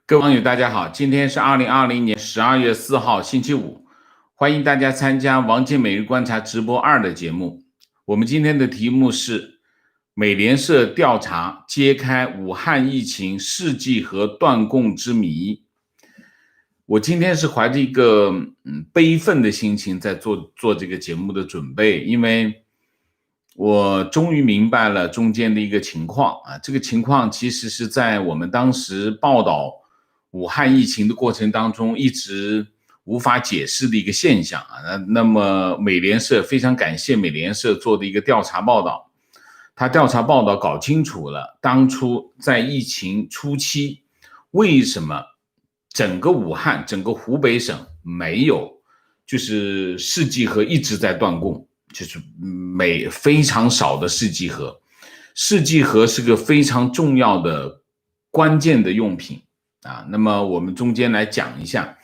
各位网友，大家好，今天是2020年12月4号，星期五，欢迎大家参加王健每日观察直播2的节目。我们今天的题目是美联社调查揭开武汉疫情试剂盒断供之谜。我今天是怀着一个悲愤的心情在做这个节目的准备，因为我终于明白了中间的一个情况啊，这个情况其实是在我们当时报道武汉疫情的过程当中一直无法解释的一个现象啊。那么美联社非常感谢美联社做的一个调查报道，他调查报道搞清楚了当初在疫情初期为什么整个武汉整个湖北省没有就是试剂盒一直在断供，就是非常少的试剂盒。试剂盒是个非常重要的关键的用品啊。那么我们中间来讲一下，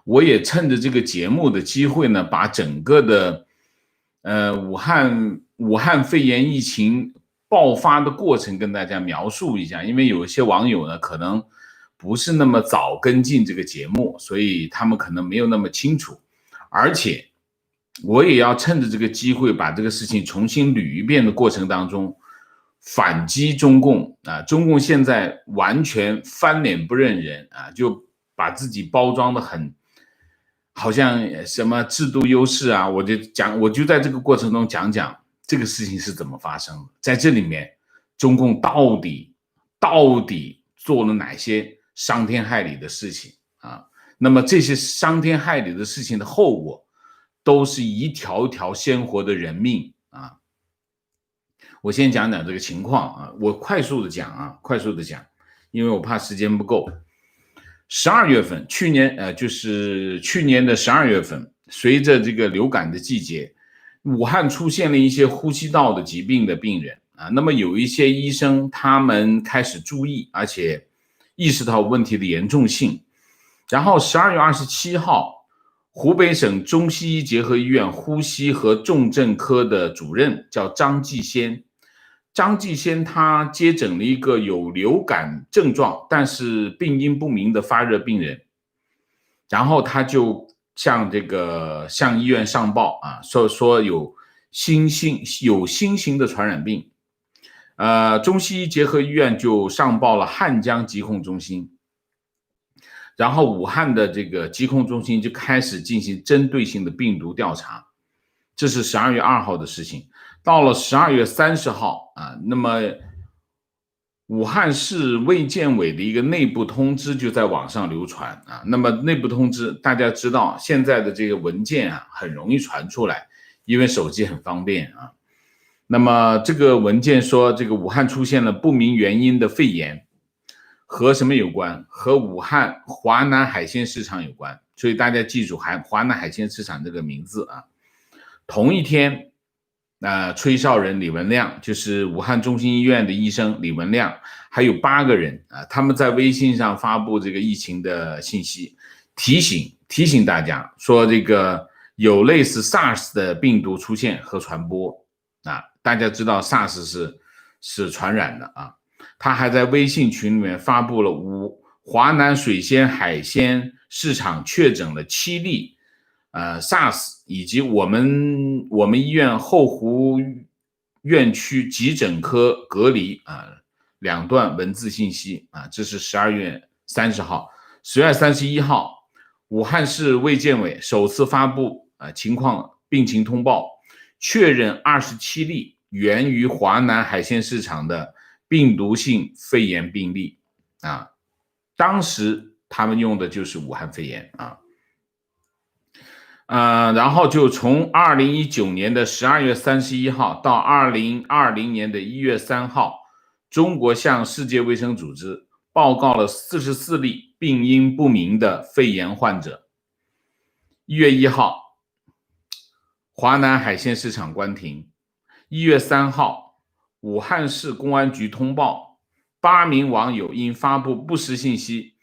我也趁着这个节目的机会呢，把整个的武汉肺炎疫情爆发的过程跟大家描述一下，因为有一些网友呢可能不是那么早跟进这个节目，所以他们可能没有那么清楚，而且我也要趁着这个机会把这个事情重新捋一遍的过程当中反击中共啊。中共现在完全翻脸不认人啊，就把自己包装的很好像什么制度优势啊，我就在这个过程中讲讲这个事情是怎么发生的，在这里面中共到底做了哪些伤天害理的事情啊？那么这些伤天害理的事情的后果都是一条一条鲜活的人命啊！我先讲讲这个情况啊，我快速的讲，因为我怕时间不够。12月份，去年的12月份，随着这个流感的季节，武汉出现了一些呼吸道的疾病的病人啊。那么有一些医生他们开始注意，而且意识到问题的严重性。然后12月27号，湖北省中西医结合医院呼吸和重症科的主任叫张继先，他接诊了一个有流感症状但是病因不明的发热病人，然后他就向医院上报啊，说有新型的传染病。中西医结合医院就上报了汉江疾控中心，然后武汉的这个疾控中心就开始进行针对性的病毒调查，这是12月2号的事情。到了12月30号啊，那么武汉市卫健委的一个内部通知就在网上流传啊。那么内部通知大家知道，现在的这个文件啊很容易传出来，因为手机很方便啊。那么这个文件说，这个武汉出现了不明原因的肺炎，和什么有关？和武汉华南海鲜市场有关，所以大家记住华南海鲜市场这个名字啊。同一天，吹哨人李文亮，就是武汉中心医院的医生李文亮，还有8个人啊，他们在微信上发布这个疫情的信息，提醒大家说，这个有类似 SARS 的病毒出现和传播啊。大家知道 SARS 是传染的啊。他还在微信群里面发布了华南水鲜海鲜市场确诊了7例SARS， 以及我们医院后湖院区急诊科隔离2段文字信息啊。这是12月30号。10月31号，武汉市卫健委首次发布病情通报，确认27例源于华南海鲜市场的病毒性肺炎病例啊。当时他们用的就是武汉肺炎啊。然后就从2019年的12月31号到2020年的1月3号，中国向世界卫生组织报告了44例病因不明的肺炎患者。1月1号，华南海鲜市场关停。1月3号，武汉市公安局通报8名网友因发布不实信息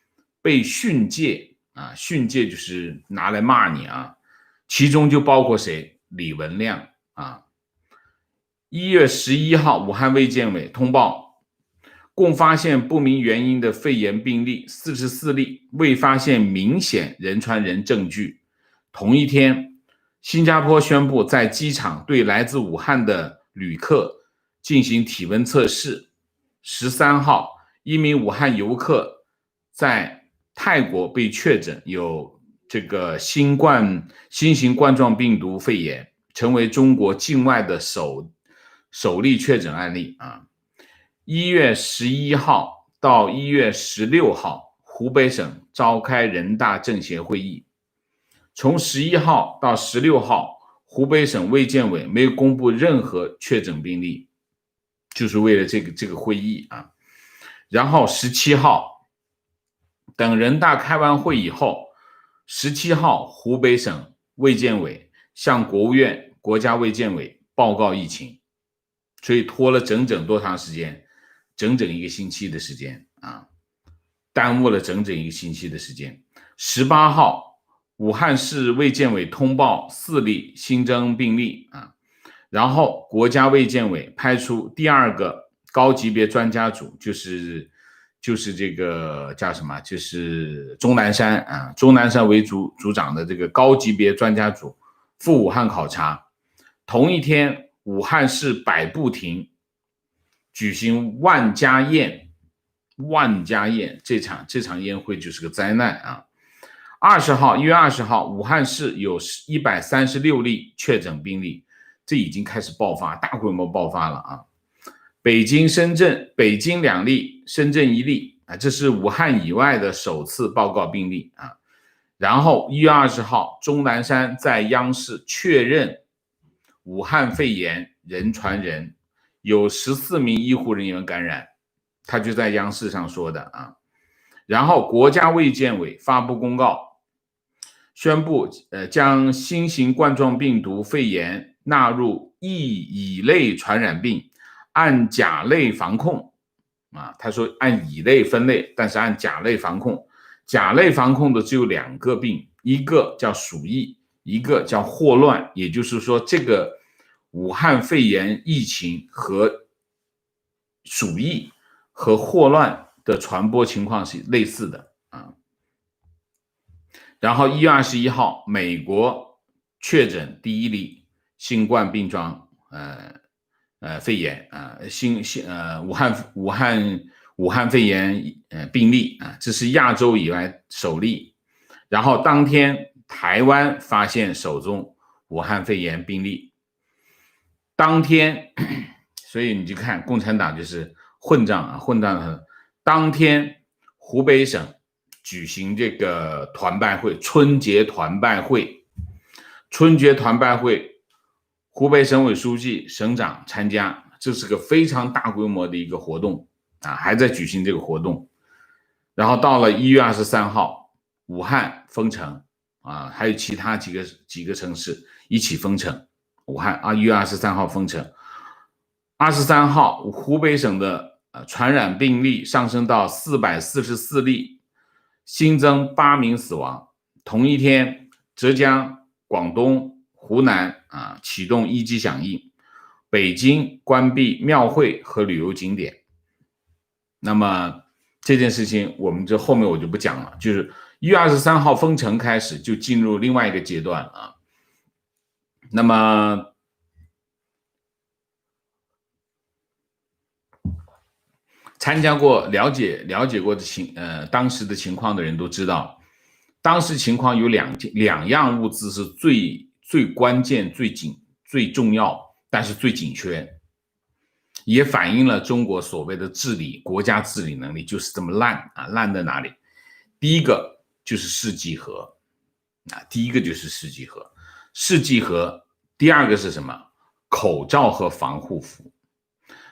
被训诫啊，训诫就是拿来骂你啊。其中就包括谁？李文亮啊。1月11号，武汉卫健委通报，共发现不明原因的肺炎病例44例，未发现明显人传人证据。同一天，新加坡宣布在机场对来自武汉的旅客进行体温测试。13号，一名武汉游客在泰国被确诊有这个新型冠状病毒肺炎，成为中国境外的首例确诊案例啊。1月11号到1月16号，湖北省召开人大政协会议。从11号到16号，湖北省卫健委没有公布任何确诊病例，就是为了这个会议啊。然后17号，等人大开完会以后，17号湖北省卫健委向国务院国家卫健委报告疫情，所以拖了整整多长时间？整整1个星期的时间啊，耽误了整整1个星期的时间。18号，武汉市卫健委通报4例新增病例啊，然后国家卫健委派出第2个高级别专家组，就是这个叫什么？就是钟南山啊，钟南山为组长的这个高级别专家组赴武汉考察。同一天，武汉市百步亭举行万家宴，这场宴会就是个灾难啊！1月20号，武汉市有136例确诊病例，这已经开始爆发，大规模爆发了啊！北京2例，深圳1例啊，这是武汉以外的首次报告病例啊。然后1月20号，钟南山在央视确认武汉肺炎人传人，有14名医护人员感染，他就在央视上说的啊。然后国家卫健委发布公告，宣布将新型冠状病毒肺炎纳入乙类传染病，按甲类防控啊。他说按乙类分类，但是按甲类防控。甲类防控的只有2个病，一个叫鼠疫，一个叫霍乱。也就是说，这个武汉肺炎疫情和鼠疫和霍乱的传播情况是类似的啊。然后1月21号，美国确诊第1例新冠病状肺炎啊，武汉肺炎病例啊，这是亚洲以来首例。然后当天台湾发现首宗武汉肺炎病例，当天，所以你就看共产党就是混账啊，混账的。当天湖北省举行这个团拜会，春节团拜会，湖北省委书记、省长参加，这是个非常大规模的一个活动啊，还在举行这个活动。然后到了1月23号，武汉封城啊，还有其他几个城市一起封城。武汉1月23号封城。23号，湖北省的传染病例上升到444例，新增8名死亡。同一天，浙江、广东、湖南启动1级响应，北京关闭庙会和旅游景点。那么这件事情我们后面我就不讲了，就是1月23号封城开始就进入另外一个阶段啊。那么参加过了解过的当时的情况的人都知道，当时情况有两样物资是最关键、最重要，但是最紧缺，也反映了中国所谓的国家治理能力就是这么烂啊！烂在哪里？第一个就是试剂盒啊，试剂盒。第2个是什么？口罩和防护服。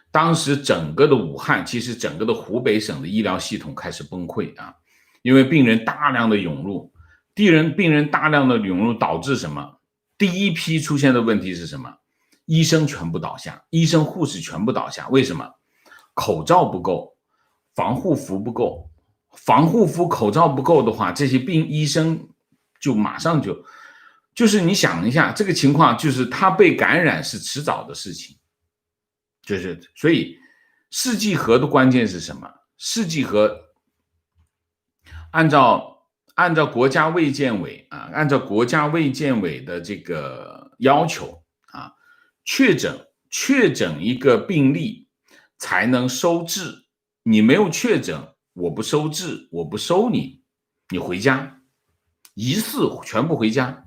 当时整个的武汉，其实整个的湖北省的医疗系统开始崩溃啊，因为病人大量的涌入，导致什么？第一批出现的问题是什么？医生全部倒下，医生护士全部倒下。为什么？口罩不够，防护服不够。防护服、口罩不够的话，这些医生就马上就是你想一下，这个情况就是他被感染是迟早的事情。所以试剂盒的关键是什么？试剂盒按照国家卫健委按照国家卫健委的这个要求确诊一个病例才能收治，你没有确诊，我不收治，我不收你，你回家，疑似全部回家。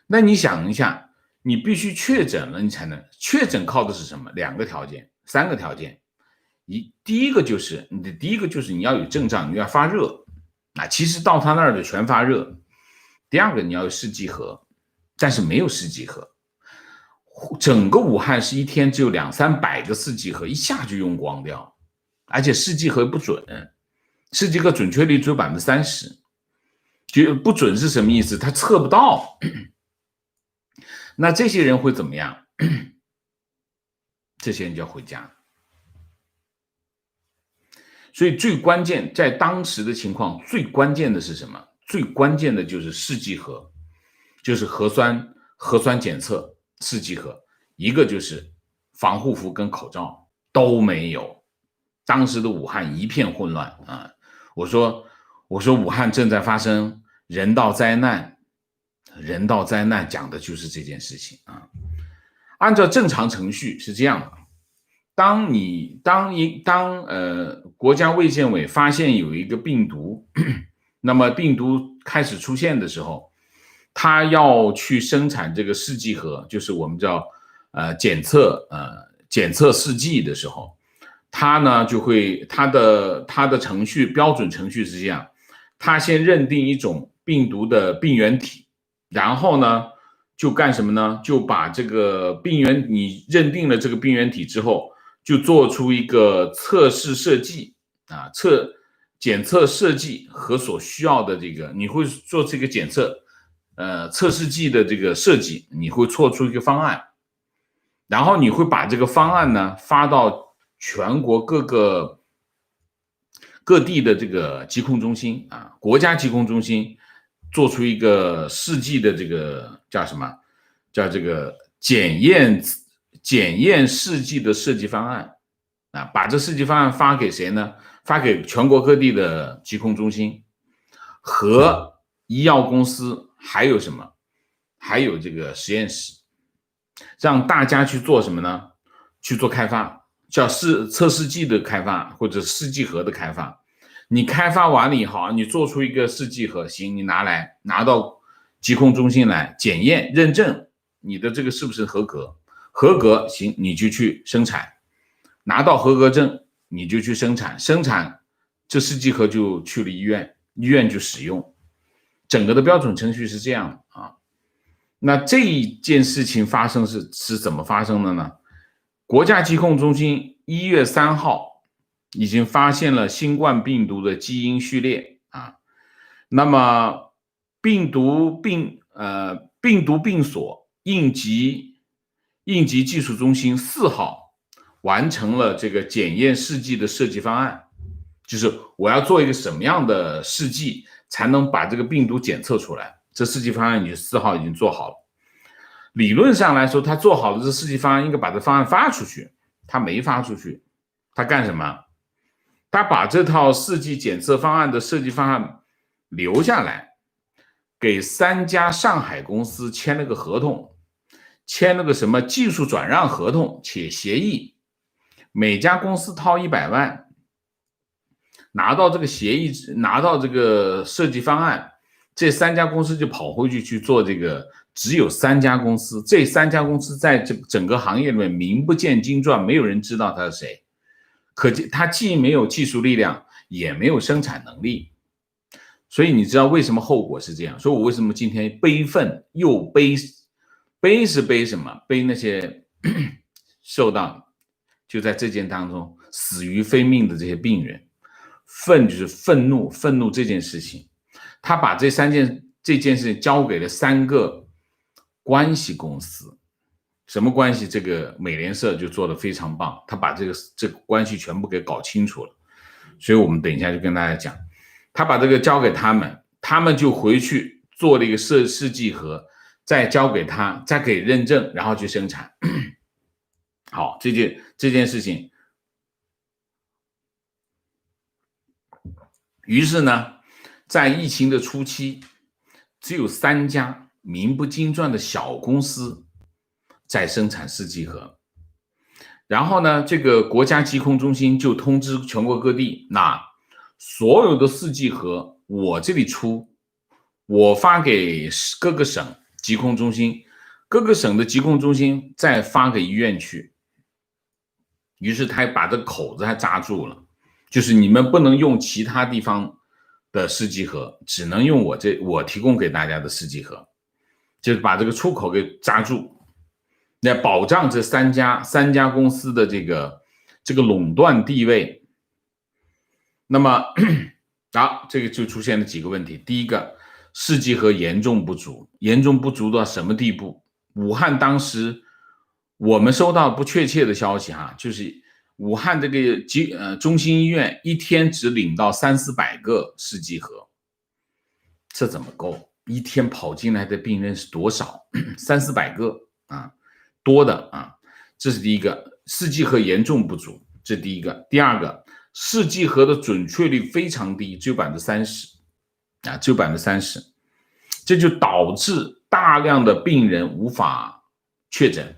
那你想一下，你必须确诊了，你才能确诊，靠的是什么？2个条件，3个条件。第一个就是你要有症状，你要发热其实到他那儿的全发热。第二个你要有试剂盒，但是没有试剂盒，整个武汉是一天只有200-300个试剂盒，一下就用光掉，而且试剂盒不准，试剂盒准确率只有30%，就不准是什么意思？他测不到。那这些人会怎么样？这些人就要回家。所以最关键，在当时的情况，最关键的是什么？最关键的就是试剂盒，就是核酸检测试剂盒，一个就是防护服跟口罩都没有。当时的武汉一片混乱我说武汉正在发生人道灾难，讲的就是这件事情按照正常程序是这样的。当国家卫健委发现有一个病毒，那么病毒开始出现的时候，他要去生产这个试剂盒，就是我们叫检测试剂的时候，他呢就会他的程序标准程序是这样，他先认定一种病毒的病原体，然后呢就干什么呢？就把这个你认定了这个病原体之后，就做出一个测试设计检测设计和所需要的这个，你会做这个检测测试剂的这个设计，你会做出一个方案，然后你会把这个方案呢发到全国各地的这个疾控中心国家疾控中心做出一个试剂的这个叫什么？叫这个检验试剂的设计方案把这设计方案发给谁呢？发给全国各地的疾控中心和医药公司，还有什么？还有这个实验室，让大家去做什么呢？去做开发，叫测试剂的开发或者试剂盒的开发。你开发完了以后你做出一个试剂盒，行，你拿到疾控中心来检验认证，你的这个是不是合格？合格，行，你就去生产，拿到合格证你就去生产这试剂盒就去了医院就使用，整个的标准程序是这样那这一件事情发生是怎么发生的呢？国家疾控中心1月3号已经发现了新冠病毒的基因序列那么病毒病所应急技术中心4号完成了这个检验试剂的设计方案，就是我要做一个什么样的试剂才能把这个病毒检测出来，这试剂方案你4号已经做好了。理论上来说，他做好了这试剂方案，应该把这方案发出去，他没发出去，他干什么？他把这套试剂检测方案的设计方案留下来，给3家上海公司签了个合同，签了个什么技术转让合同且协议，每家公司掏100万，拿到这个协议，拿到这个设计方案，这3家公司就跑回去做这个，只有3家公司，这3家公司在这整个行业里面名不见经传，没有人知道他是谁，可见他既没有技术力量，也没有生产能力。所以你知道为什么后果是这样？所以我为什么今天悲愤又悲是悲什么？悲那些受到就在这件当中死于非命的这些病人，愤就是愤怒这件事情，他把这件事交给了3个关系公司。什么关系？这个美联社就做得非常棒，他把这个关系全部给搞清楚了。所以我们等一下就跟大家讲，他把这个交给他们，他们就回去做了一个试剂盒，再交给他，再给认证，然后去生产。好，这件事情于是呢，在疫情的初期，只有3家名不经传的小公司在生产试剂盒。然后呢，这个国家疾控中心就通知全国各地，那所有的试剂盒我这里出，我发给各个省疾控中心，各个省的疾控中心再发给医院去。于是他把这个口子还扎住了，就是你们不能用其他地方的试剂盒，只能用我提供给大家的试剂盒，就是把这个出口给扎住。来保障这三家公司的这个垄断地位。那么这个就出现了几个问题。第一个，试剂盒严重不足到什么地步？武汉当时我们收到不确切的消息就是武汉这个中心医院一天只领到300-400个试剂盒，这怎么够？一天跑进来的病人是多少？300-400个多的这是第一个，试剂盒严重不足，这是第一个。第二个，试剂盒的准确率非常低，只有30%只有30%，这就导致大量的病人无法确诊。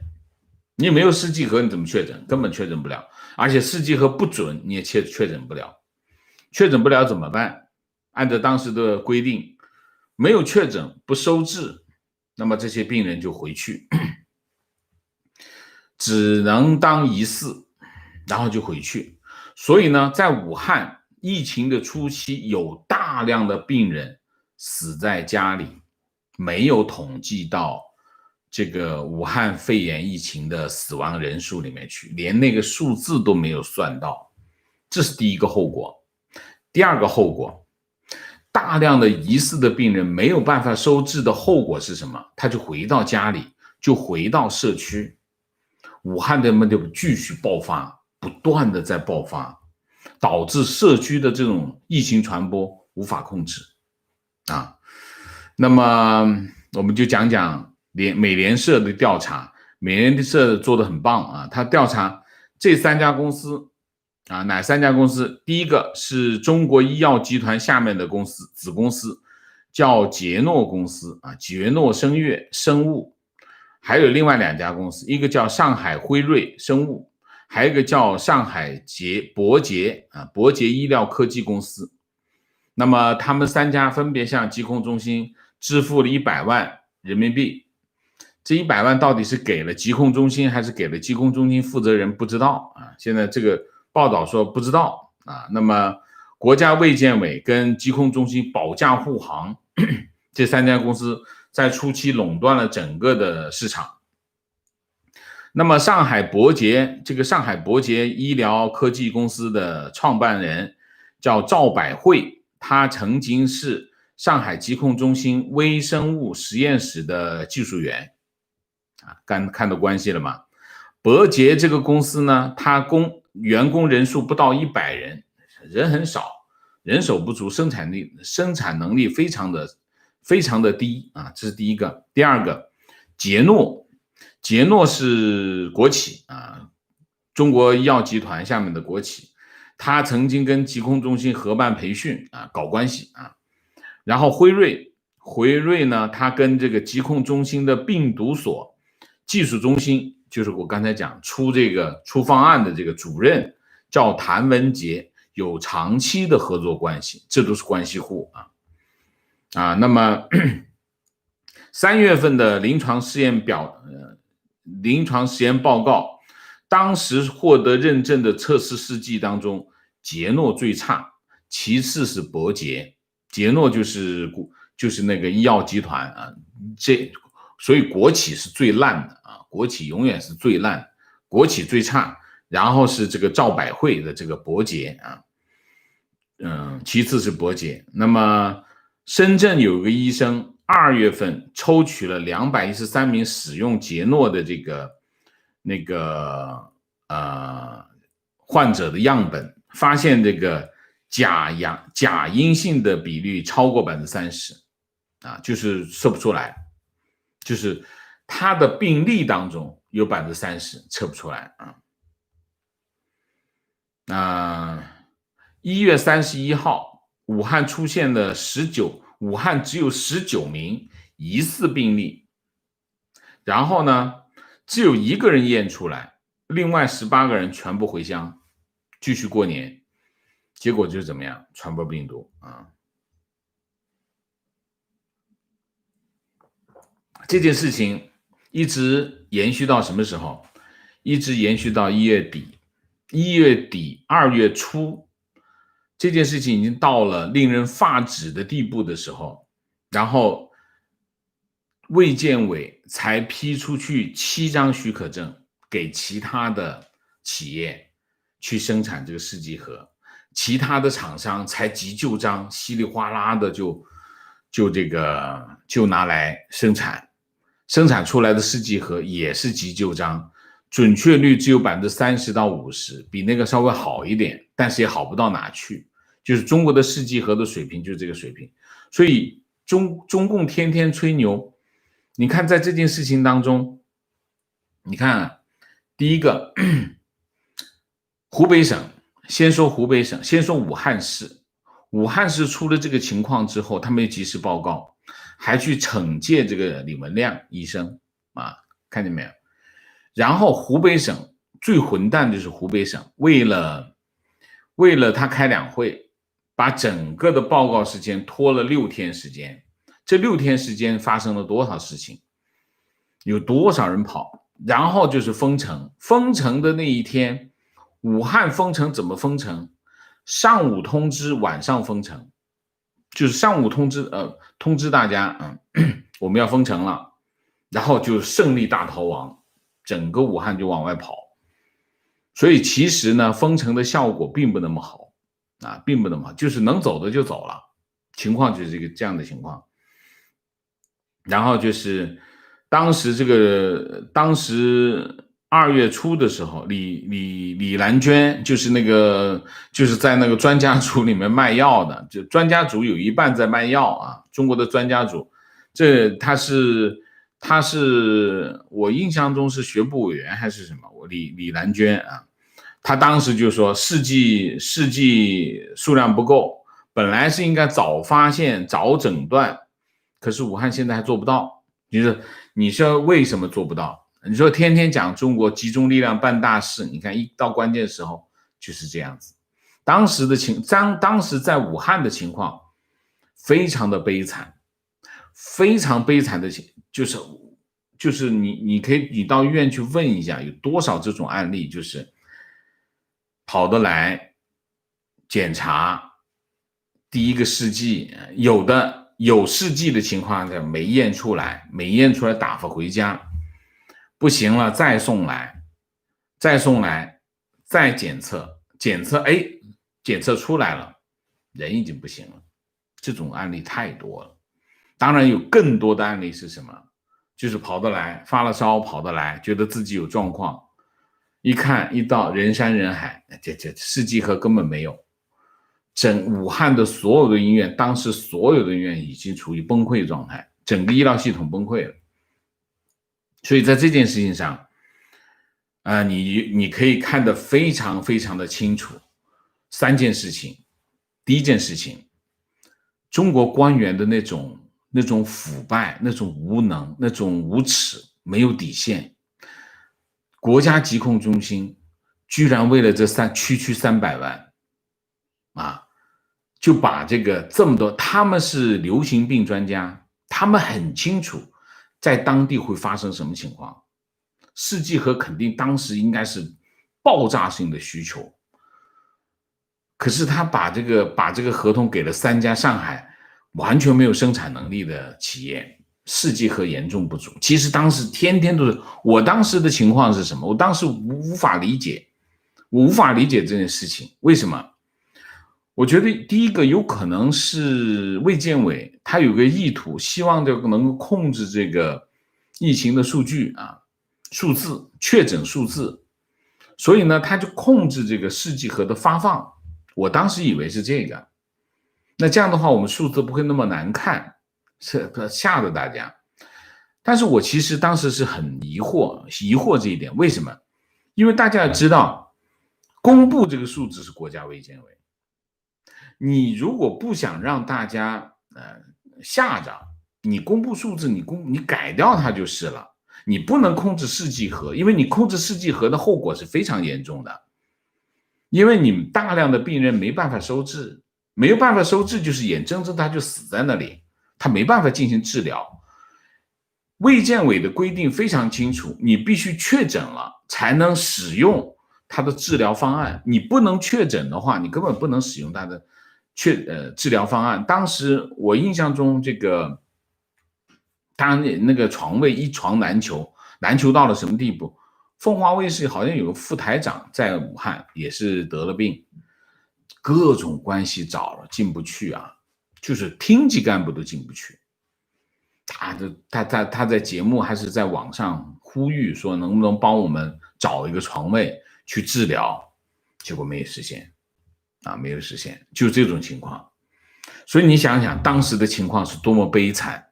你没有试剂盒你怎么确诊？根本确诊不了，而且试剂盒不准你也确诊不了。确诊不了怎么办？按照当时的规定，没有确诊不收治，那么这些病人就回去，只能当疑似，然后就回去。所以呢，在武汉疫情的初期，有大量的病人死在家里，没有统计到这个武汉肺炎疫情的死亡人数里面去，连那个数字都没有算到。这是第一个后果。第二个后果，大量的疑似的病人没有办法收治的后果是什么？他就回到家里，就回到社区。武汉的就继续爆发，不断的在爆发，导致社区的这种疫情传播无法控制那么我们就讲讲美联社的调查。美联社做得很棒他调查这3家公司哪3家公司？第一个是中国医药集团下面的公司，子公司叫捷诺公司捷诺生物，还有另外2家公司，一个叫上海辉瑞生物，还有一个叫上海博捷医疗科技公司。那么他们3家分别向疾控中心支付了100万人民币。这100万到底是给了疾控中心还是给了疾控中心负责人不知道现在这个报道说不知道那么国家卫健委跟疾控中心保驾护航，这3家公司在初期垄断了整个的市场。那么上海博捷医疗科技公司的创办人叫赵百惠，他曾经是上海疾控中心微生物实验室的技术员看到关系了吗？博捷这个公司呢，它员工人数不到100人，人很少，人手不足，生产能力非常的低这是第一个。第二个，捷诺是国企中国医药集团下面的国企，他曾经跟疾控中心合办培训搞关系然后辉瑞呢，他跟这个疾控中心的病毒所技术中心，就是我刚才讲出方案的这个主任叫谭文杰，有长期的合作关系，这都是关系户那么3月份的临床实验报告，当时获得认证的测试试剂当中，捷诺最差，其次是博捷。捷诺就是那个医药集团所以国企是最烂的国企永远是最烂，国企最差，然后是这个赵百惠的这个博捷其次是博捷。那么深圳有个医生2月份抽取了213名使用捷诺的患者的样本，发现这个假阴性的比率超过30%就是测不出来，就是他的病例当中有30%测不出来1月31号武汉出现了武汉只有19名疑似病例，然后呢，只有1个人验出来，另外18个人全部回乡继续过年，结果就是怎么样，传播病毒啊。这件事情一直延续到什么时候？一直延续到1月底2月初，这件事情已经到了令人发指的地步的时候，然后卫健委才批出去7张许可证给其他的企业去生产这个试剂盒，其他的厂商才急救章稀里哗啦的就拿来生产出来的试剂盒也是急救章，准确率只有30%到50%，比那个稍微好一点，但是也好不到哪去。就是中国的试剂盒的水平就是这个水平，所以中共天天吹牛。你看在这件事情当中，你看第一个湖北省，先说湖北省，先说武汉市。武汉市出了这个情况之后，他没有及时报告，还去惩戒这个李文亮医生啊，看见没有？然后湖北省最混蛋的就是湖北省，为了他开两会，把整个的报告时间拖了6天时间。这6天时间发生了多少事情？有多少人跑？然后就是封城，封城的那一天，武汉封城怎么封城？上午通知，晚上封城，就是上午通知大家，我们要封城了，然后就胜利大逃亡，整个武汉就往外跑。所以其实呢，封城的效果并不那么好啊，并不那么好，就是能走的就走了，情况就是这样的情况。然后就是当时2月初的时候，李兰娟就是在那个专家组里面卖药的，就专家组有一半在卖药啊，中国的专家组，他是我印象中是学部委员还是什么，李兰娟啊，他当时就说试剂数量不够，本来是应该早发现早诊断，可是武汉现在还做不到。你说为什么做不到？你说天天讲中国集中力量办大事，你看一到关键时候就是这样子。当时在武汉的情况非常的悲惨，非常悲惨的就是你到医院去问一下，有多少这种案例，就是跑得来检查第一个试剂，有试剂的情况下没验出来打发回家，不行了再送来再检测，检测出来了，人已经不行了。这种案例太多了。当然有更多的案例是什么？就是跑得来发了烧，跑得来觉得自己有状况，一看一到人山人海，这试剂盒根本没有。武汉的所有的医院，当时所有的医院已经处于崩溃状态，整个医疗系统崩溃了。所以在这件事情上，你可以看得非常非常的清楚。3件事情，第一件事情，中国官员的那种腐败、那种无能、那种无耻、没有底线。国家疾控中心居然为了这区300万啊，就把这么多，他们是流行病专家，他们很清楚在当地会发生什么情况。试剂盒肯定当时应该是爆炸性的需求，可是他把这个合同给了3家上海完全没有生产能力的企业，试剂盒严重不足。其实当时天天都是，我当时的情况是什么？我当时无法理解这件事情，为什么？我觉得第一个有可能是卫健委他有个意图，希望能够控制这个疫情的数据啊，确诊数字，所以呢他就控制这个试剂盒的发放。我当时以为是这个，那这样的话我们数字不会那么难看，吓得大家。但是我其实当时是很疑惑这一点，为什么？因为大家要知道，公布这个数字是国家卫健委，你如果不想让大家吓着，你公布数字，你改掉它就是了。你不能控制试剂盒，因为你控制试剂盒的后果是非常严重的，因为你大量的病人没办法收治，没有办法收治，就是眼睁睁他就死在那里，他没办法进行治疗。卫健委的规定非常清楚，你必须确诊了才能使用它的治疗方案，你不能确诊的话，你根本不能使用它的治疗方案。当时我印象中，这个当然那个床位一床难求，难求到了什么地步？凤凰卫视好像有个副台长在武汉也是得了病，各种关系找了进不去啊，就是厅级干部都进不去。他在节目还是在网上呼吁说能不能帮我们找一个床位去治疗，结果没有实现啊，没有实现，就这种情况。所以你想想当时的情况是多么悲惨。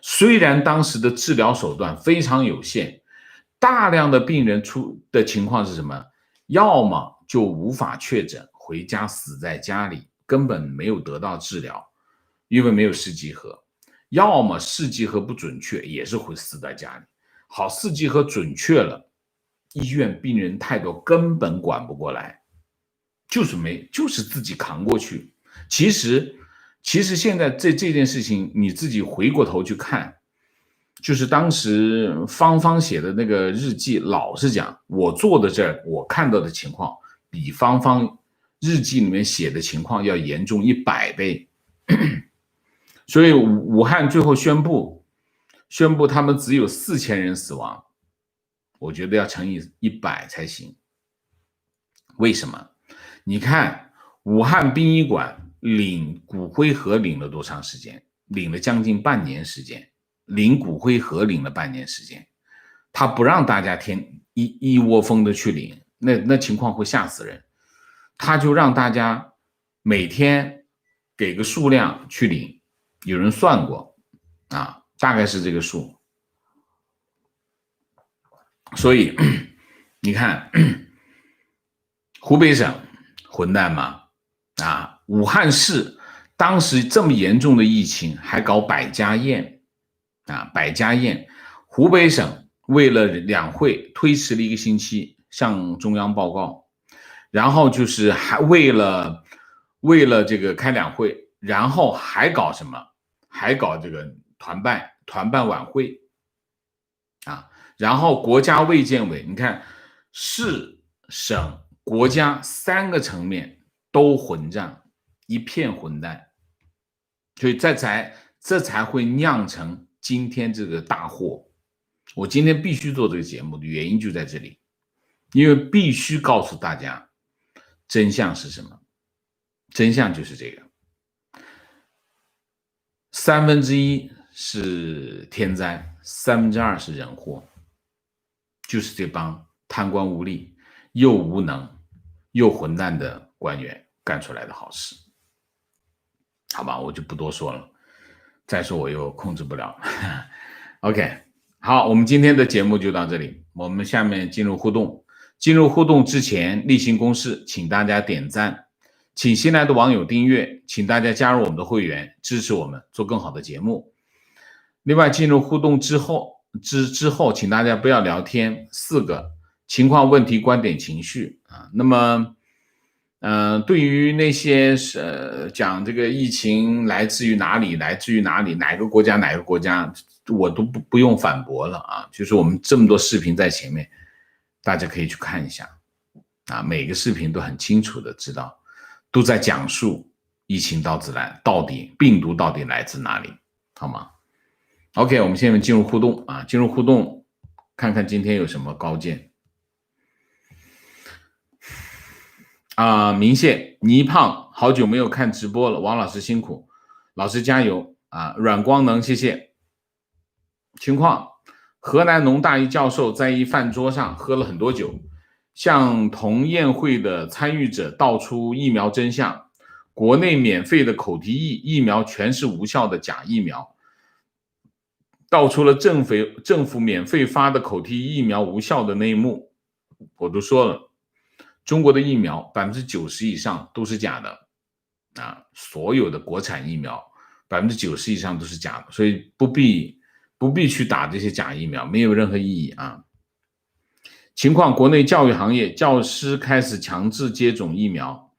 虽然当时的治疗手段非常有限，大量的病人出的情况是什么？要么就无法确诊，回家死在家里，根本没有得到治疗，因为没有试剂盒；要么试剂盒不准确，也是会死在家里。好，试剂盒准确了，医院病人太多，根本管不过来，就是自己扛过去。其实现在这件事情，你自己回过头去看，就是当时芳芳写的那个日记，老实讲，我坐的这儿，我看到的情况比芳芳日记里面写的情况要严重100倍。所以武汉最后宣布他们只有4000人死亡，我觉得要乘以100才行。为什么？你看武汉殡仪馆领骨灰盒领了多长时间？领了将近半年时间，领骨灰盒领了半年时间，他不让大家一窝蜂的去领，那情况会吓死人。他就让大家每天给个数量去领，有人算过啊，大概是这个数。所以你看湖北省混蛋吗？啊，武汉市当时这么严重的疫情还搞百家宴啊，百家宴。湖北省为了两会推迟了1个星期向中央报告，然后就是还为了这个开两会，然后还搞什么？还搞这个团办晚会啊，然后国家卫健委，你看市省国家3个层面都混战，一片混蛋，所以这才会酿成今天这个大祸。我今天必须做这个节目的原因就在这里，因为必须告诉大家真相是什么。真相就是这个，1/3是天灾，2/3是人祸，就是这帮贪官污吏又无能又混蛋的官员干出来的好事。好吧，我就不多说了，再说我又控制不了。OK， 好，我们今天的节目就到这里，我们下面进入互动。进入互动之前，例行公事，请大家点赞，请新来的网友订阅，请大家加入我们的会员，支持我们做更好的节目。另外，进入互动之后，请大家不要聊天，4个情况、问题、观点、情绪啊。那么对于那些讲这个疫情来自于哪里，哪个国家，我都不用反驳了啊。就是我们这么多视频在前面，大家可以去看一下啊，每个视频都很清楚的知道，都在讲述疫情到底病毒到底来自哪里，好吗 ？OK， 我们现在进入互动啊，进入互动，看看今天有什么高见。明谢倪胖，好久没有看直播了，王老师辛苦，老师加油啊！阮光能，谢谢。情况：河南农大一教授在一饭桌上喝了很多酒，向同宴会的参与者道出疫苗真相，国内免费的口蹄疫苗全是无效的假疫苗，道出了政府免费发的口蹄疫苗无效的内幕。我都说了，中国的疫苗90%以上都是假的，所有的国产疫苗90%以上都是假的，所以不必去打这些假疫苗，没有任何意义啊。情况，国内教育行业教师开始强制接种疫苗。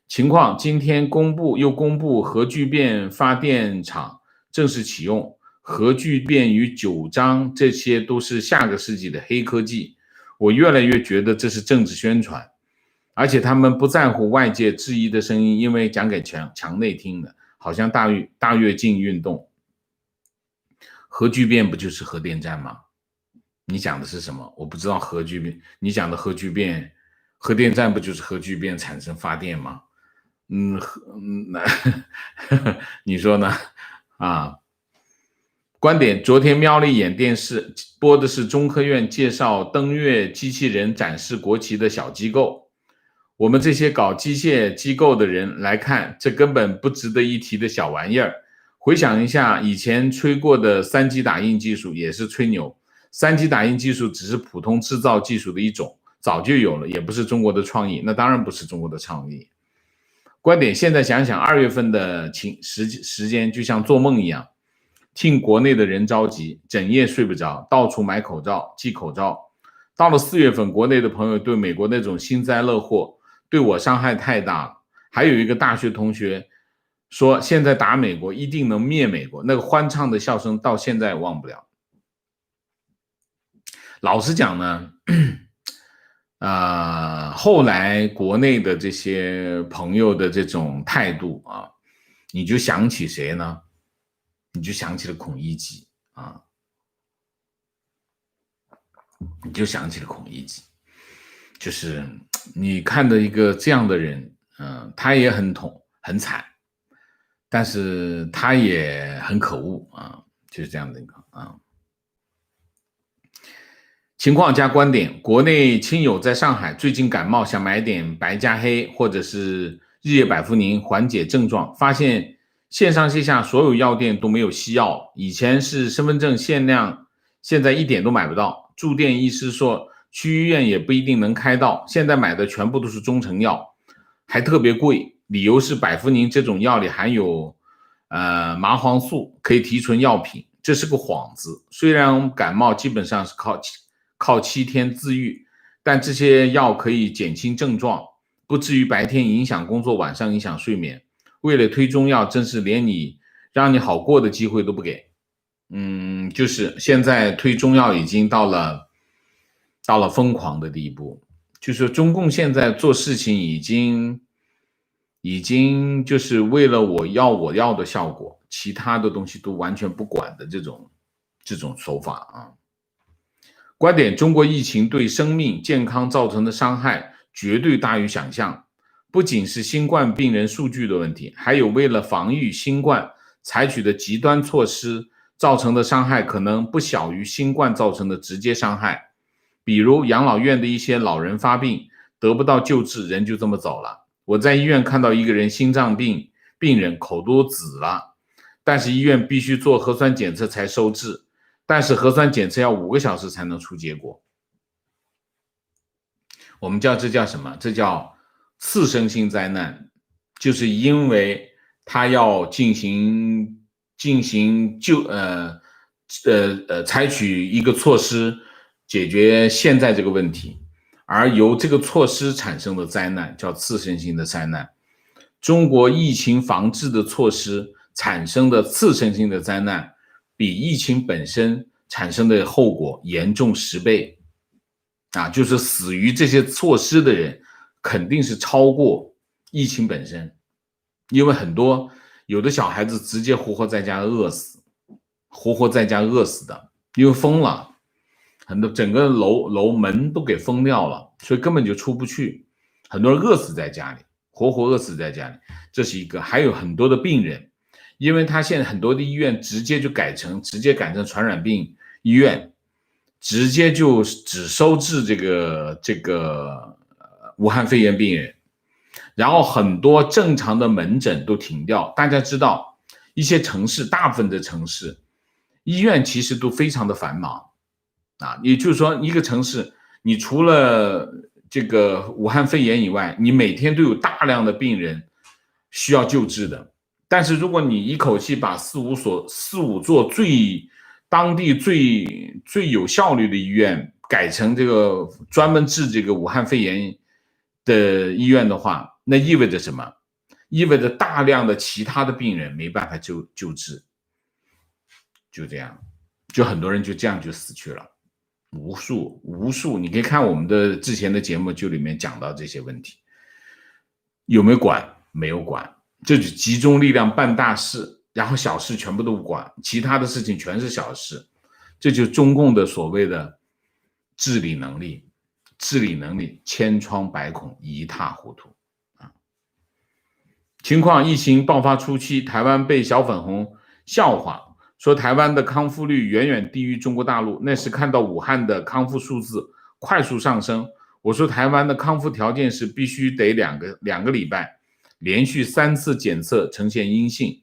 情况，今天公布核聚变发电厂正式启用，核聚变与9章，这些都是下个世纪的黑科技。我越来越觉得这是政治宣传，而且他们不在乎外界质疑的声音，因为讲给墙内听的，好像大跃进运动。核聚变不就是核电站吗？你讲的是什么？我不知道核聚变，你讲的核聚变，核电站不就是核聚变产生发电吗？你说呢？观点，昨天瞄了一眼电视，播的是中科院介绍登月机器人展示国旗的小机构。我们这些搞机械机构的人来看，这根本不值得一提的小玩意儿。回想一下以前吹过的3D 打印技术，也是吹牛。3D 打印技术只是普通制造技术的一种，早就有了，也不是中国的创意。那当然不是中国的创意。观点，现在想想2月份的时间就像做梦一样，替国内的人着急，整夜睡不着，到处买口罩寄口罩。到了4月份，国内的朋友对美国那种幸灾乐祸对我伤害太大了。还有一个大学同学说现在打美国一定能灭美国，那个欢畅的笑声到现在忘不了。老实讲呢，后来国内的这些朋友的这种态度你就想起谁呢？你就想起了孔乙己你就想起了孔乙己，就是你看的一个这样的人，他也很惨，但是他也很可恶就是这样的一个情况加观点，国内亲友在上海最近感冒，想买点白加黑或者是日夜百服宁缓解症状，发现线上线下所有药店都没有西药，以前是身份证限量，现在一点都买不到。住店医师说去医院也不一定能开到，现在买的全部都是中成药，还特别贵，理由是百服宁这种药里含有麻黄素，可以提纯药品，这是个幌子。虽然感冒基本上是靠7天自愈，但这些药可以减轻症状，不至于白天影响工作，晚上影响睡眠。为了推中药，真是连让你好过的机会都不给。就是现在推中药已经到了疯狂的地步，就是中共现在做事情已经就是为了我要的效果，其他的东西都完全不管的这种手法观点，中国疫情对生命健康造成的伤害绝对大于想象，不仅是新冠病人数据的问题，还有为了防御新冠采取的极端措施造成的伤害可能不小于新冠造成的直接伤害。比如养老院的一些老人发病得不到救治，人就这么走了。我在医院看到一个人心脏病人口都紫了，但是医院必须做核酸检测才收治，但是核酸检测要5个小时才能出结果。我们这叫什么？这叫次生性灾难，就是因为他要进行采取一个措施解决现在这个问题，而由这个措施产生的灾难叫次生性的灾难。中国疫情防治的措施产生的次生性的灾难比疫情本身产生的后果严重10倍就是死于这些措施的人肯定是超过疫情本身，因为有的小孩子直接活活在家饿死的，因为封了，整个楼门都给封掉了，所以根本就出不去，很多人饿死在家里，活活饿死在家里，这是一个。还有很多的病人，因为他现在很多的医院直接改成传染病医院，直接就只收治这个武汉肺炎病人，然后很多正常的门诊都停掉。大家知道一些城市，大部分的城市医院其实都非常的繁忙也就是说一个城市你除了这个武汉肺炎以外，你每天都有大量的病人需要救治的。但是如果你一口气把四五座当地最有效率的医院改成这个专门治这个武汉肺炎的医院的话，那意味着什么？意味着大量的其他的病人没办法救治，就这样，就很多人就这样就死去了，无数，你可以看我们的之前的节目，就里面讲到这些问题，有没有管？没有管，这就集中力量办大事，然后小事全部都不管，其他的事情全是小事，这就是中共的所谓的治理能力千疮百孔，一塌糊涂。情况疫情爆发初期，台湾被小粉红笑话，说台湾的康复率远远低于中国大陆。那时看到武汉的康复数字快速上升，我说台湾的康复条件是必须得两个礼拜，连续3次检测呈现阴性，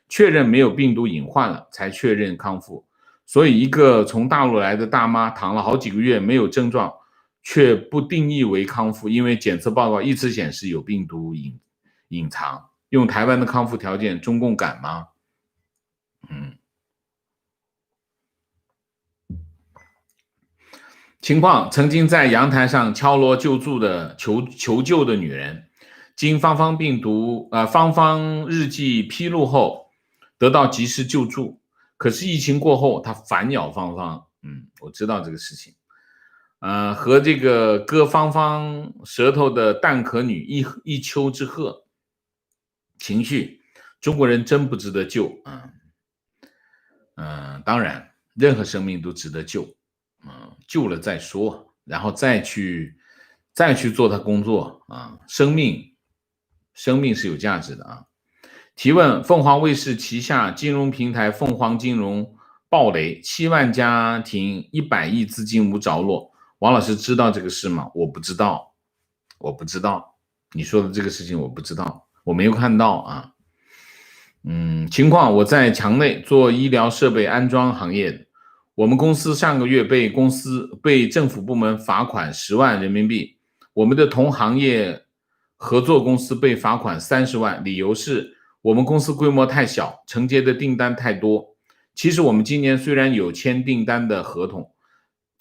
确认没有病毒隐患了，才确认康复。所以一个从大陆来的大妈躺了好几个月没有症状，却不定义为康复，因为检测报告一直显示有病毒隐藏。用台湾的康复条件，中共敢吗？情况：曾经在阳台上敲锣求救的女人，经芳芳日记披露后，得到及时救助。可是疫情过后，她反咬芳芳。我知道这个事情。和这个割芳芳舌头的蛋壳女一丘之貉。情绪，中国人真不值得救当然，任何生命都值得救，救了再说，然后再去做他工作生命是有价值的提问：凤凰卫视旗下金融平台凤凰金融暴雷，7万家庭100亿资金无着落。王老师知道这个事吗？我不知道，你说的这个事情我不知道，我没有看到情况：我在墙内做医疗设备安装行业，我们公司上个月被政府部门罚款10万人民币，我们的同行业合作公司被罚款30万，理由是我们公司规模太小，承接的订单太多。其实我们今年虽然有签订单的合同，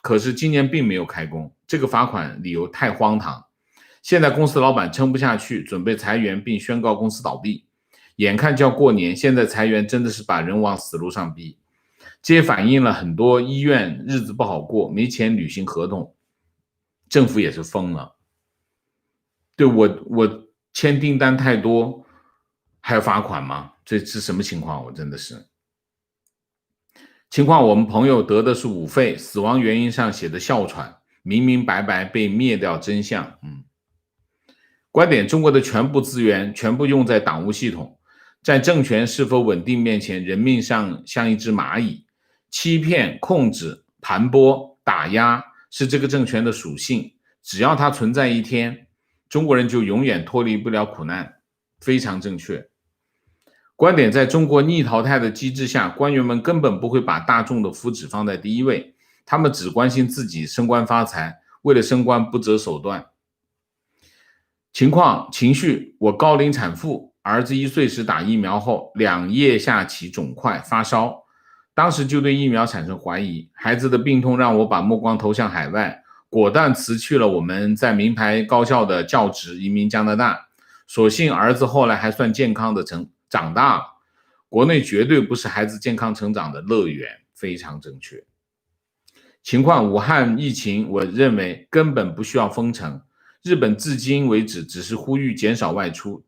可是今年并没有开工，这个罚款理由太荒唐。现在公司老板撑不下去，准备裁员并宣告公司倒闭。眼看就要过年，现在裁员真的是把人往死路上逼。这也反映了很多医院日子不好过，没钱履行合同，政府也是疯了。对，我签订单太多，还要罚款吗？这是什么情况？我真的是。情况：我们朋友得的是五肺，死亡原因上写的哮喘，明明白白被灭掉真相。观点：中国的全部资源全部用在党务系统，在政权是否稳定面前，人命像一只蚂蚁，欺骗、控制、盘剥、打压是这个政权的属性。只要它存在一天，中国人就永远脱离不了苦难。非常正确。观点：在中国逆淘汰的机制下，官员们根本不会把大众的福祉放在第一位，他们只关心自己升官发财，为了升官不择手段。情况：情绪，我高龄产妇，儿子1岁时打疫苗后2腋下起肿块发烧，当时就对疫苗产生怀疑，孩子的病痛让我把目光投向海外，果断辞去了我们在名牌高校的教职，移民加拿大。所幸儿子后来还算健康的长大了，国内绝对不是孩子健康成长的乐园。非常正确。情况：武汉疫情，我认为根本不需要封城，日本至今为止只是呼吁减少外出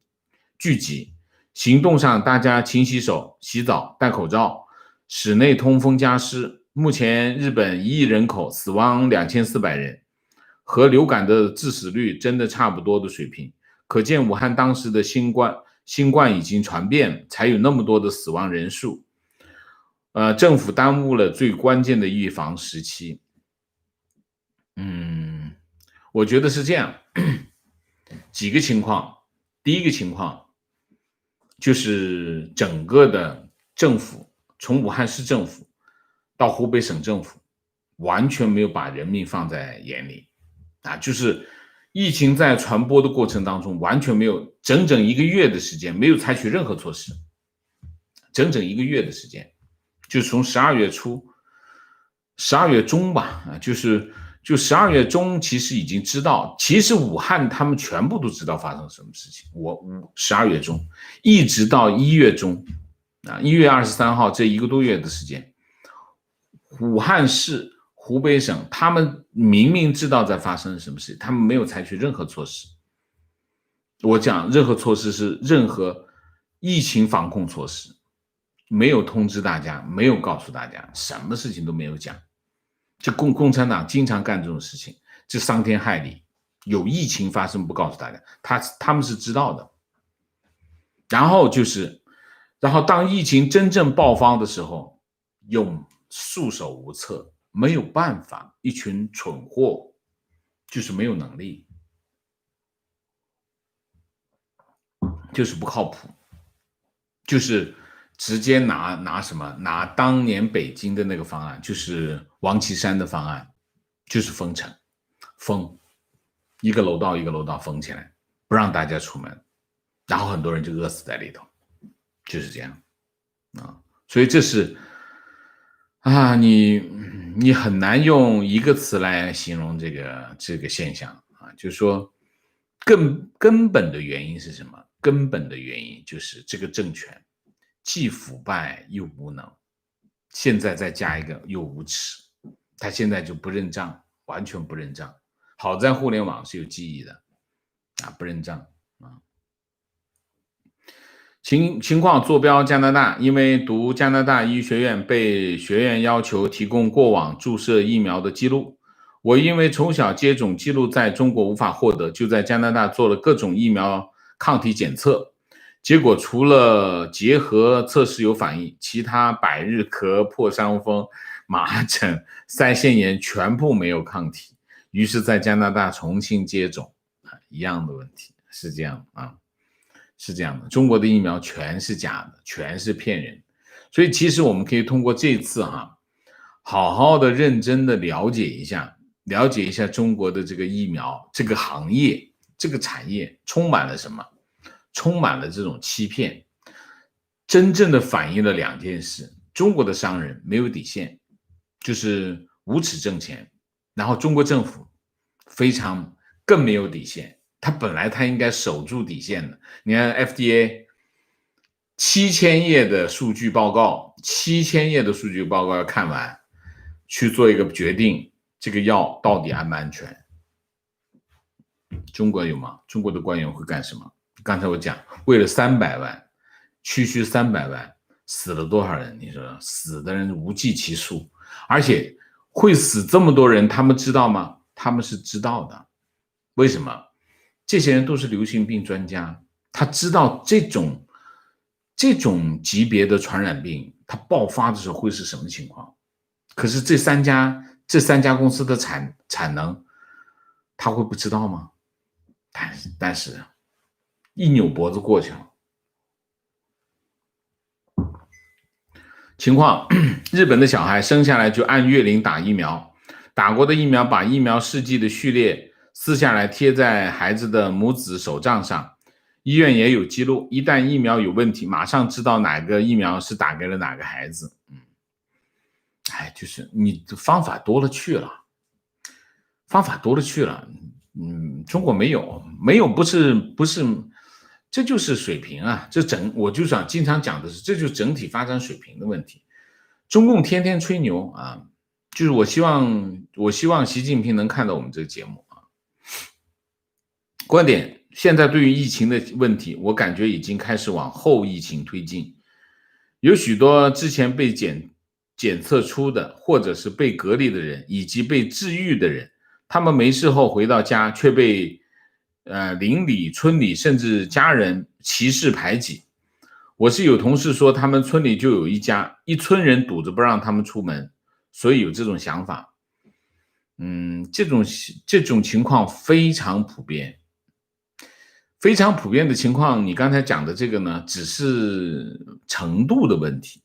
聚集，行动上大家勤洗手、洗澡、戴口罩，室内通风加湿。目前日本1亿人口，死亡2400人，和流感的致死率真的差不多的水平，可见武汉当时的新冠已经传遍，才有那么多的死亡人数。政府耽误了最关键的预防时期。我觉得是这样，几个情况。第一个情况就是整个的政府，从武汉市政府到湖北省政府，完全没有把人民放在眼里就是疫情在传播的过程当中完全没有整整1个月的时间没有采取任何措施，整整1个月的时间，就从12月初、12月中吧，就12月中其实已经知道，其实武汉他们全部都知道发生什么事情。12月中一直到1月中1月23号这1个多月的时间，武汉市、湖北省他们明明知道在发生什么事，他们没有采取任何措施。我讲任何措施是任何疫情防控措施，没有通知大家，没有告诉大家，什么事情都没有讲。就共产党经常干这种事情，这伤天害理。有疫情发生不告诉大家，他们是知道的。然后当疫情真正爆发的时候，又束手无策，没有办法，一群蠢货，就是没有能力，就是不靠谱，就是直接拿什么？拿当年北京的那个方案，就是王岐山的方案，就是封城，封一个楼道一个楼道封起来，不让大家出门，然后很多人就饿死在里头，就是这样啊。所以这是你很难用一个词来形容这个现象啊，就是说根本的原因是什么？根本的原因就是这个政权既腐败又无能，现在再加一个又无耻，他现在就不认账，完全不认账。好在互联网是有记忆的不认账啊。情况坐标加拿大，因为读加拿大医学院被学院要求提供过往注射疫苗的记录。我因为从小接种记录在中国无法获得，就在加拿大做了各种疫苗抗体检测，结果除了结核测试有反应，其他百日咳、破伤风、麻疹、腮腺炎全部没有抗体，于是在加拿大重新接种一样的问题，是这样是这样的，中国的疫苗全是假的，全是骗人。所以其实我们可以通过这次好好的认真的了解一下中国的这个疫苗这个行业这个产业充满了什么，充满了这种欺骗，真正的反映了2件事：中国的商人没有底线，就是无耻挣钱，然后中国政府更没有底线，他应该守住底线的。你看 FDA 7000页的数据报告要看完，去做一个决定，这个药到底安不安全？中国有吗？中国的官员会干什么？刚才我讲，为了300万，区300万，死了多少人？你说死的人无计其数，而且会死这么多人，他们知道吗？他们是知道的。为什么？这些人都是流行病专家，他知道这种级别的传染病，它爆发的时候会是什么情况。可是这三家公司的产能，他会不知道吗？但是一扭脖子过去了。情况，日本的小孩生下来就按月龄打疫苗，打过的疫苗把疫苗试剂的序列撕下来贴在孩子的拇指手杖上，医院也有记录，一旦疫苗有问题，马上知道哪个疫苗是打给了哪个孩子。就是你的方法多了去了，中国没有不是，这就是水平啊，我就想经常讲的是，这就是整体发展水平的问题。中共天天吹牛就是我希望习近平能看到我们这个节目观点，现在对于疫情的问题，我感觉已经开始往后疫情推进，有许多之前被检测出的，或者是被隔离的人，以及被治愈的人，他们没事后回到家却被邻里、村里甚至家人歧视排挤。我是有同事说，他们村里就有一村人堵着不让他们出门，所以有这种想法。这种情况非常普遍。非常普遍的情况，你刚才讲的这个呢，只是程度的问题。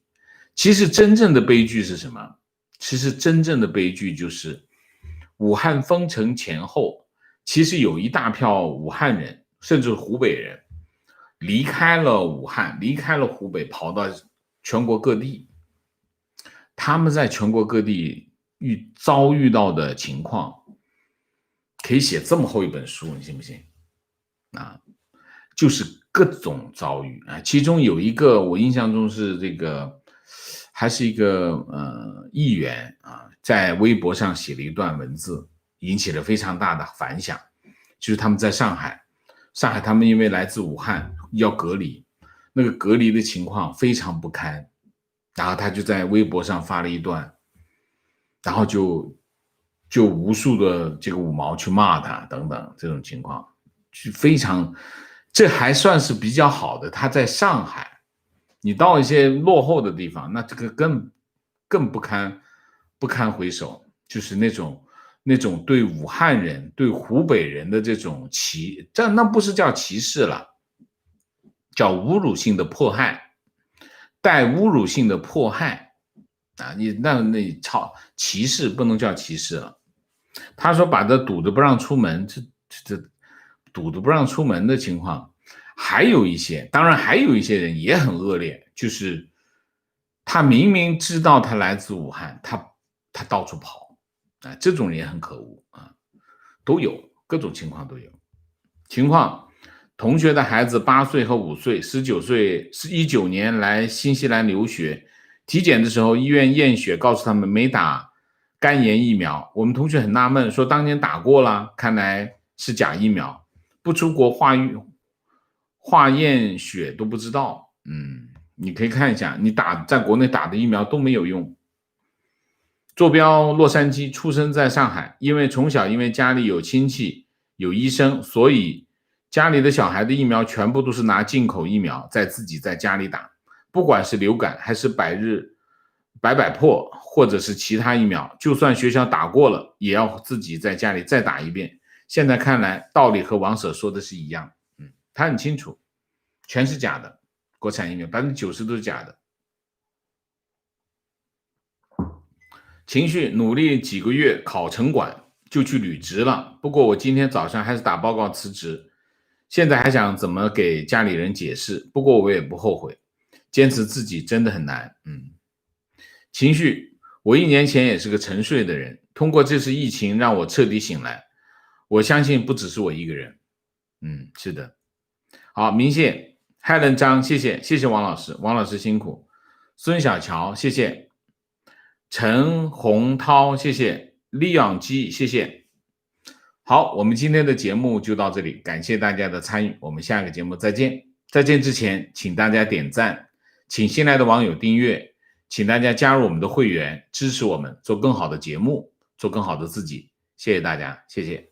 其实真正的悲剧是什么？其实真正的悲剧就是武汉封城前后，其实有一大票武汉人甚至湖北人，离开了武汉，离开了湖北，跑到全国各地。他们在全国各地遭遇到的情况，可以写这么厚一本书，你信不信？啊，就是各种遭遇啊。其中有一个我印象中是这个，还是一个议员啊，在微博上写了一段文字，引起了非常大的反响。就是他们在上海他们因为来自武汉要隔离，那个隔离的情况非常不堪，然后他就在微博上发了一段，然后就无数的这个五毛去骂他等等，这种情况就非常，这还算是比较好的。他在上海，你到一些落后的地方，那这个更不堪回首，就是那种对武汉人、对湖北人的这种那不是叫歧视了，叫侮辱性的迫害，带侮辱性的迫害啊！那歧视不能叫歧视了。他说把他堵着不让出门，这堵着不让出门的情况，还有一些，当然还有一些人也很恶劣，就是他明明知道他来自武汉，他到处跑啊，这种人也很可恶啊，都有，各种情况都有。同学的孩子8岁和5岁，19岁是19年来新西兰留学，体检的时候医院验血告诉他们没打肝炎疫苗，我们同学很纳闷，说当年打过了，看来是假疫苗，不出国化验血都不知道。你可以看一下，你在国内打的疫苗都没有用。坐标洛杉矶，出生在上海，从小因为家里有亲戚有医生，所以家里的小孩的疫苗全部都是拿进口疫苗，自己在家里打，不管是流感还是百破或者是其他疫苗，就算学校打过了，也要自己在家里再打一遍。现在看来道理和王舍说的是一样，他很清楚，全是假的，国产疫苗90%都是假的。情绪努力几个月考城管就去履职了，不过我今天早上还是打报告辞职，现在还想怎么给家里人解释，不过我也不后悔，坚持自己真的很难。情绪，我1年前也是个沉睡的人，通过这次疫情让我彻底醒来，我相信不只是我一个人。是的。好，明谢 Helen 张，谢谢王老师，王老师辛苦。孙小乔，谢谢。陈洪涛，谢谢。李养基，谢谢。好，我们今天的节目就到这里，感谢大家的参与，我们下个节目再见。再见之前，请大家点赞，请新来的网友订阅，请大家加入我们的会员，支持我们做更好的节目，做更好的自己。谢谢大家，谢谢。